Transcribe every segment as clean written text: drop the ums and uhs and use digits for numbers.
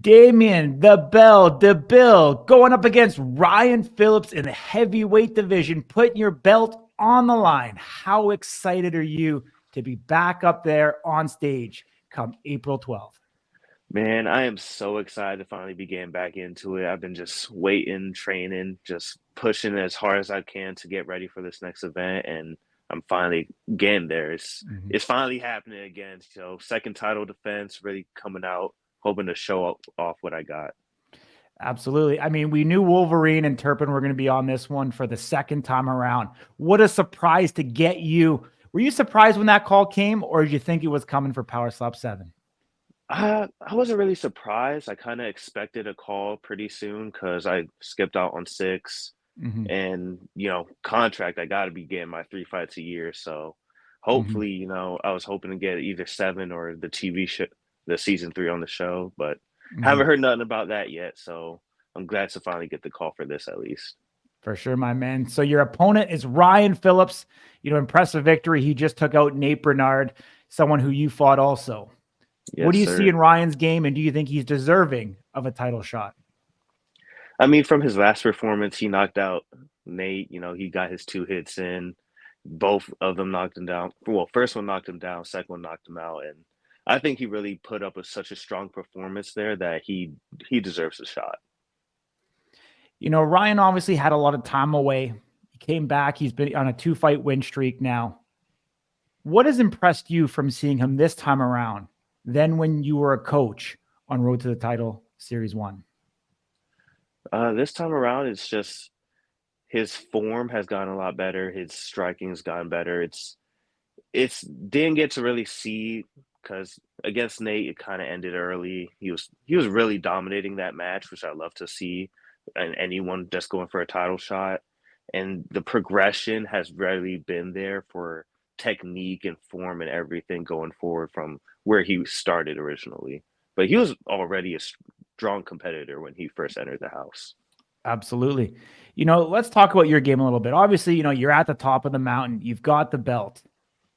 Damien Dibbell going up against Ryan Phillips in the heavyweight division, putting your belt on the line. How excited are you to be back up there on stage come April 12th? Man, I am so excited to finally be getting back into it. I've been just waiting, training, just pushing as hard as I can to get ready for this next event, and I'm finally getting there. It's Mhm. it's finally happening again. So second title defense, really coming out, hoping to show off what I got. Absolutely. I mean, we knew Wolverine and Turpin were going to be on this one for the second time around. What a surprise to get you. Were you surprised when that call came, or did you think it was coming for Power Slap 7? I wasn't really surprised. I kind of expected a call pretty soon because I skipped out on six. Hmm. And contract, I got to be getting my 3 fights a year. So Hmm. hopefully, I was hoping to get either seven or the TV show, the season three on the show, but Hmm. haven't heard nothing about that yet. So I'm glad to finally get the call for this at least. For sure, my man. So your opponent is Ryan Phillips. Impressive victory. He just took out Nate Bernard, someone who you fought also. What Yes, do you see sir. in Ryan's game, and do you think he's deserving of a title shot? I mean, from his last performance, he knocked out Nate. He got his 2 hits in. Both of them knocked him down. Well, first one knocked him down, second one knocked him out, and I think he really put up such a strong performance there that he deserves a shot. Ryan obviously had a lot of time away. He came back. He's been on a 2-fight win streak now. What has impressed you from seeing him this time around than when you were a coach on Road to the Title Series 1? This time around, it's just his form has gotten a lot better. His striking has gotten better. It's didn't get to really see because against Nate, it kind of ended early. He was really dominating that match, which I love to see, and anyone just going for a title shot. And the progression has really been there for technique and form and everything going forward from where he started originally. But he was already a strong competitor when he first entered the house. Absolutely. Let's talk about your game a little bit. Obviously, you're at the top of the mountain. You've got the belt.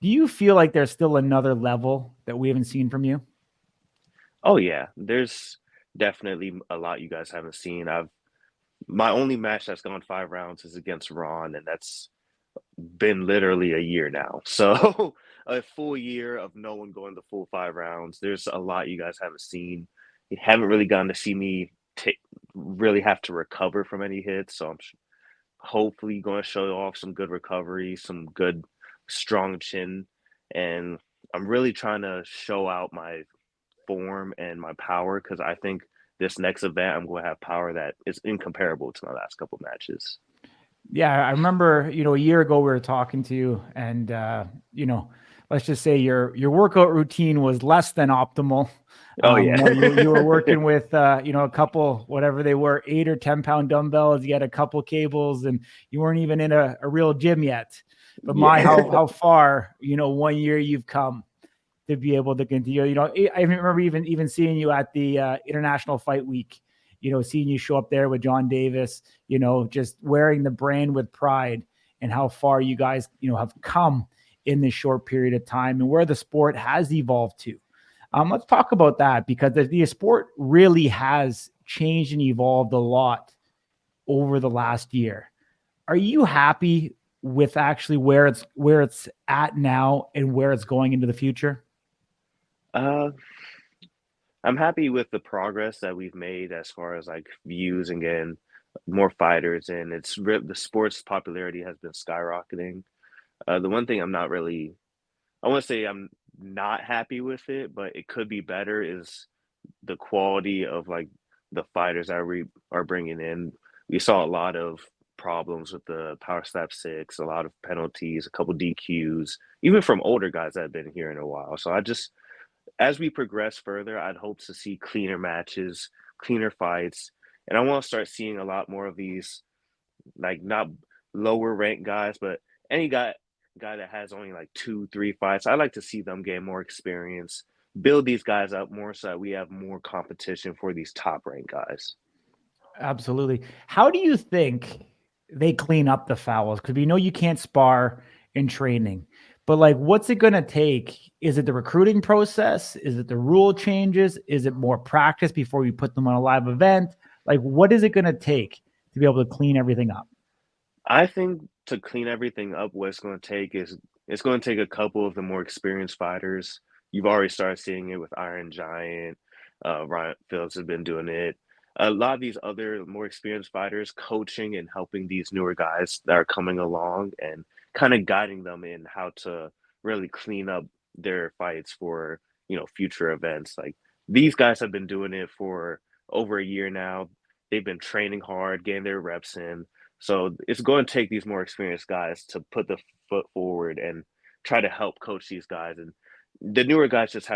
Do you feel like there's still another level that we haven't seen from you? Oh yeah, there's definitely a lot you guys haven't seen. I've My only match that's gone 5 rounds is against Ron, and that's been literally a year now. So a full year of no one going the full 5 rounds. There's a lot you guys haven't seen. You haven't really gotten to see me really have to recover from any hits. So I'm hopefully going to show off some good recovery, some good strong chin, and I'm really trying to show out my form and my power because I think this next event I'm going to have power that is incomparable to my last couple matches. Yeah, I remember, a year ago we were talking to you and let's just say your workout routine was less than optimal. Oh yeah. You were working with a couple, whatever they were, 8 or 10 pound dumbbells, you had a couple cables, and you weren't even in a real gym yet. But my Yeah. how far, one year you've come to be able to continue. I remember even seeing you at the International Fight Week. Seeing you show up there with John Davis. Just wearing the brand with pride, and how far you guys have come in this short period of time, and where the sport has evolved to. Let's talk about that, because the sport really has changed and evolved a lot over the last year. Are you happy with actually where it's at now and where it's going into the future? uh I'm happy with the progress that we've made as far as like views and getting more fighters and the sport's popularity has been skyrocketing. The one thing I'm not really I want to say I'm not happy with it, but it could be better is the quality of like the fighters that we are bringing in. We saw a lot of problems with the Power Slap 6, a lot of penalties, a couple DQs, even from older guys that have been here in a while. So as we progress further, I'd hope to see cleaner matches, cleaner fights, and I want to start seeing a lot more of these, like not lower ranked guys, but any guy that has only like 2, 3 fights. I like to see them gain more experience, build these guys up more so that we have more competition for these top ranked guys. Absolutely. How do you think they clean up the fouls? Because we know you can't spar in training, But like, what's it going to take? Is it the recruiting process? Is it the rule changes? Is it more practice before you put them on a live event? Like, what is it going to take to be able to clean everything up? I think to clean everything up, what it's going to take is it's going to take a couple of the more experienced fighters. You've already started seeing it with Iron Giant. Ryan Phillips has been doing it. A lot of these other more experienced fighters coaching and helping these newer guys that are coming along and kind of guiding them in how to really clean up their fights for, future events. Like these guys have been doing it for over a year now. They've been training hard, getting their reps in, so it's going to take these more experienced guys to put the foot forward and try to help coach these guys. And the newer guys just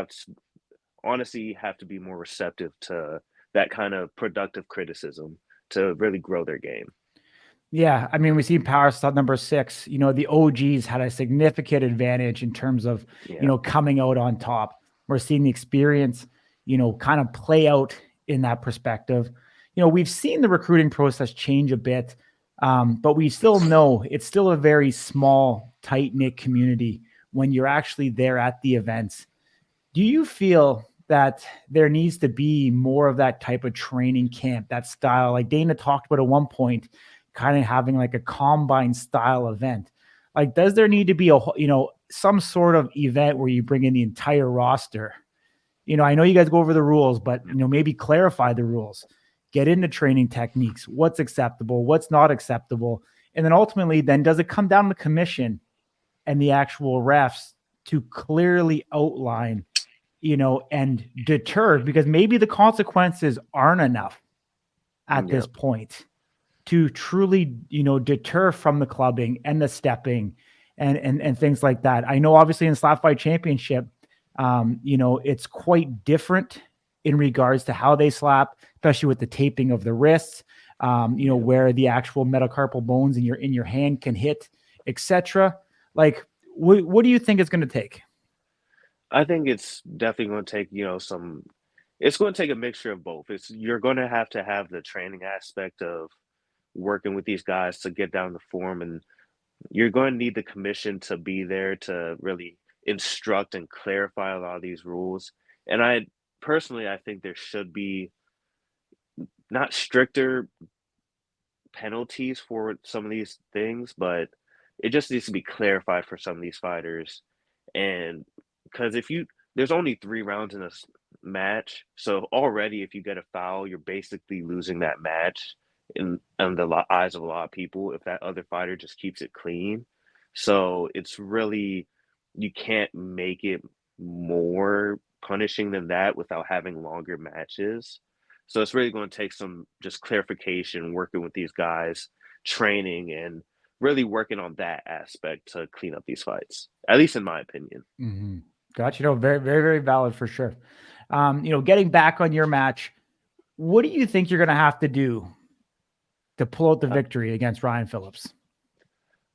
honestly have to be more receptive to that kind of productive criticism to really grow their game. Yeah, I mean, we see Power Slap number 6. The OGs had a significant advantage in terms of, Yeah. coming out on top. We're seeing the experience, kind of play out in that perspective. We've seen the recruiting process change a bit, but we still know it's still a very small, tight-knit community when you're actually there at the events. Do you feel that there needs to be more of that type of training camp, that style? Like Dana talked about at one point, kind of having like a combine style event. Like, does there need to be some sort of event where you bring in the entire roster? I know you guys go over the rules, but maybe clarify the rules, get into training techniques, what's acceptable, what's not acceptable. And then ultimately, does it come down to the commission and the actual refs to clearly outline, and deter, because maybe the consequences aren't enough at this point to truly, deter from the clubbing and the stepping and things like that. I know obviously in Slap Fight Championship, it's quite different in regards to how they slap, especially with the taping of the wrists, where the actual metacarpal bones in your hand can hit, etc. Like, what do you think it's going to take? I think it's definitely going to take, it's going to take a mixture of both. You're going to have the training aspect of working with these guys to get down the form, and you're going to need the commission to be there to really instruct and clarify a lot of these rules. And I think there should be not stricter penalties for some of these things, but it just needs to be clarified for some of these fighters. And because there's only 3 rounds in a match, so already if you get a foul, you're basically losing that match in the eyes of a lot of people if that other fighter just keeps it clean. So it's really, you can't make it more punishing than that without having longer matches. So it's really going to take some just clarification, working with these guys, training, and really working on that aspect to clean up these fights, at least in my opinion. Mm-hmm. Gotcha. Very, very, very valid for sure. Getting back on your match, what do you think you're going to have to do to pull out the victory against Ryan Phillips?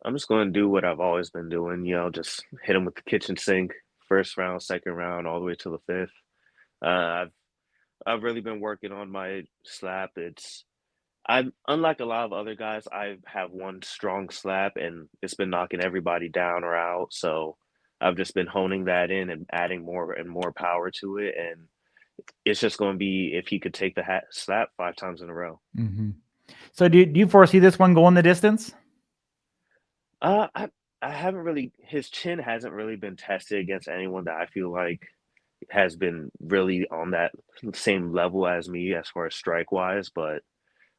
I'm just going to do what I've always been doing, just hit him with the kitchen sink, first round, second round, all the way to the fifth. I've really been working on my slap. I'm unlike a lot of other guys, I have one strong slap and it's been knocking everybody down or out. So I've just been honing that in and adding more and more power to it. And it's just going to be if he could take the slap 5 times in a row. Mm-hmm. So do you foresee this one going the distance? I haven't really. His chin hasn't really been tested against anyone that I feel like has been really on that same level as me as far as strike wise. But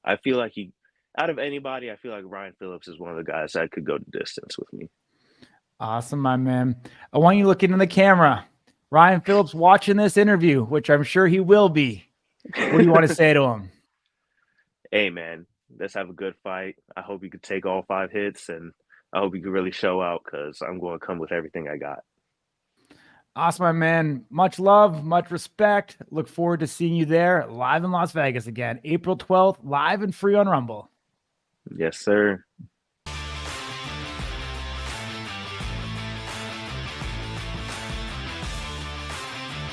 I feel like out of anybody, I feel like Ryan Phillips is one of the guys that could go the distance with me. Awesome, my man. I want you looking in the camera. Ryan Phillips watching this interview, which I'm sure he will be. What do you want to say to him? Hey, man, let's have a good fight. I hope you could take all 5 hits, and I hope you could really show out because I'm going to come with everything I got. Awesome, my man. Much love, much respect. Look forward to seeing you there live in Las Vegas again, April 12th, live and free on Rumble. Yes, sir.